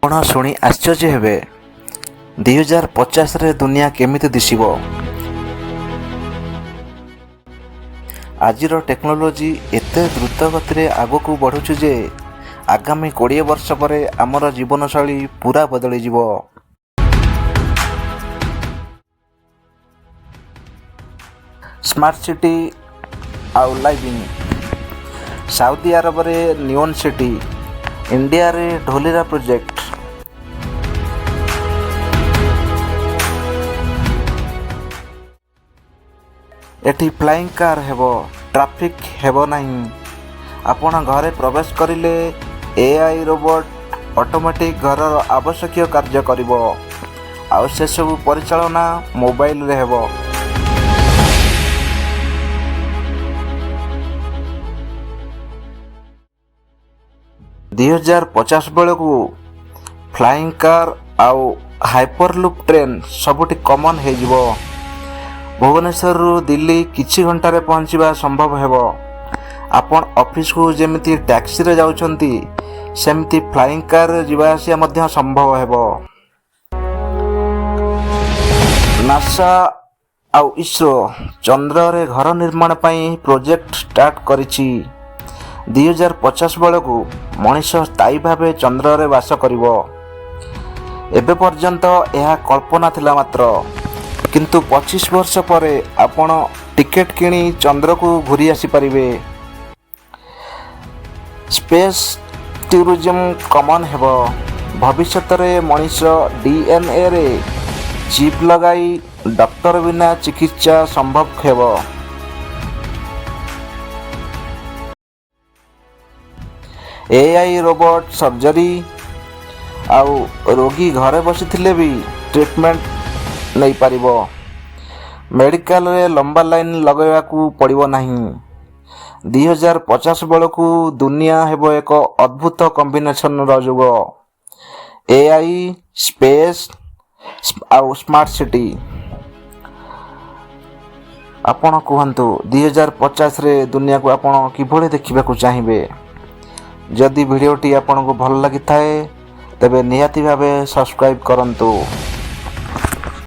ଆପଣ ଶୁଣି ଆଶ୍ଚର୍ଯ୍ୟ ହେବେ 2050ରେ ଦୁନିଆ କେମିତି ଦିଶିବ। ଆଜିର ଟେକ୍ନୋଲୋଜି ଏତେ ଦ୍ରୁତ ଗତିରେ ଆଗକୁ ବଢ଼ୁଛି ଯେ ଆଗାମୀ 20 ବର୍ଷ ପରେ ଆମର ଜୀବନଶୈଳୀ ପୁରା ବଦଳିଯିବ। ସ୍ମାର୍ଟ ସିଟି ଆଉ ଲାଇଭିଂ। ସାଉଦି ଆରବରେ ନିଓନ୍ ସିଟି, ଇଣ୍ଡିଆରେ ଢୋଲିରା ପ୍ରୋଜେକ୍ଟ। ଏଠି ଫ୍ଲାଇଂ କାର୍ ହେବ, ଟ୍ରାଫିକ୍ ହେବ ନାହିଁ। ଆପଣ ଘରେ ପ୍ରବେଶ କରିଲେ AI ରୋବୋଟ୍ ଅଟୋମେଟିକ୍ ଘରର ଆବଶ୍ୟକୀୟ କାର୍ଯ୍ୟ କରିବ, ଆଉ ସେସବୁ ପରିଚାଳନା ମୋବାଇଲରେ ହେବ। (2050) ବେଳକୁ ଫ୍ଲାଇଂ କାର୍ ଆଉ ହାଇପରଲୁପ୍ ଟ୍ରେନ୍ ସବୁଠି କମନ୍ ହେଇଯିବ। ଭୁବନେଶ୍ୱରରୁ ଦିଲ୍ଲୀ କିଛି ଘଣ୍ଟାରେ ପହଞ୍ଚିବା ସମ୍ଭବ ହେବ। ଆପଣ ଅଫିସକୁ ଯେମିତି ଟ୍ୟାକ୍ସିରେ ଯାଉଛନ୍ତି, ସେମିତି ଫ୍ଲାଇଂ କାର୍ରେ ଯିବା ଆସିବା ମଧ୍ୟ ସମ୍ଭବ ହେବ। ନାସା ଆଉ ଇସ୍ରୋ ଚନ୍ଦ୍ରରେ ଘର ନିର୍ମାଣ ପାଇଁ ପ୍ରୋଜେକ୍ଟ ଷ୍ଟାର୍ଟ କରିଛି। 2050 ବେଳକୁ ମଣିଷ ସ୍ଥାୟୀ ଭାବେ ଚନ୍ଦ୍ରରେ ବାସ କରିବ। ଏବେ ପର୍ଯ୍ୟନ୍ତ ଏହା କଳ୍ପନା ଥିଲା ମାତ୍ର, କିନ୍ତୁ 25 ବର୍ଷ ପରେ ଆପଣ ଟିକେଟ୍ କିଣି ଚନ୍ଦ୍ରକୁ ଘୁରି ଆସିପାରିବେ। ସ୍ପେସ୍ ଟୁରିଜମ୍ କମନ୍ ହେବ। ଭବିଷ୍ୟତରେ ମଣିଷ DNAରେ ଚିପ୍ ଲଗାଇ ଡକ୍ଟର ବିନା ଚିକିତ୍ସା ସମ୍ଭବ ହେବ। AI ରୋବୋଟ୍ ସର୍ଜରୀ, ଆଉ ରୋଗୀ ଘରେ ବସିଥିଲେ ବି ଟ୍ରିଟମେଣ୍ଟ ନେଇପାରିବ। ମେଡ଼ିକାଲରେ ଲମ୍ବା ଲାଇନ୍ ଲଗାଇବାକୁ ପଡ଼ିବ ନାହିଁ। 2050 ବେଳକୁ ଦୁନିଆ ହେବ ଏକ ଅଦ୍ଭୁତ କମ୍ବିନେସନର ଯୁଗ। AI, ସ୍ପେସ୍ ଆଉ ସ୍ମାର୍ଟ ସିଟି। ଆପଣ କୁହନ୍ତୁ 2050ରେ ଦୁନିଆକୁ ଆପଣ କିଭଳି ଦେଖିବାକୁ ଚାହିଁବେ? ଯଦି ଭିଡ଼ିଓଟି ଆପଣଙ୍କୁ ଭଲ ଲାଗିଥାଏ ତେବେ ନିହାତି ଭାବେ ସବସ୍କ୍ରାଇବ୍ କରନ୍ତୁ।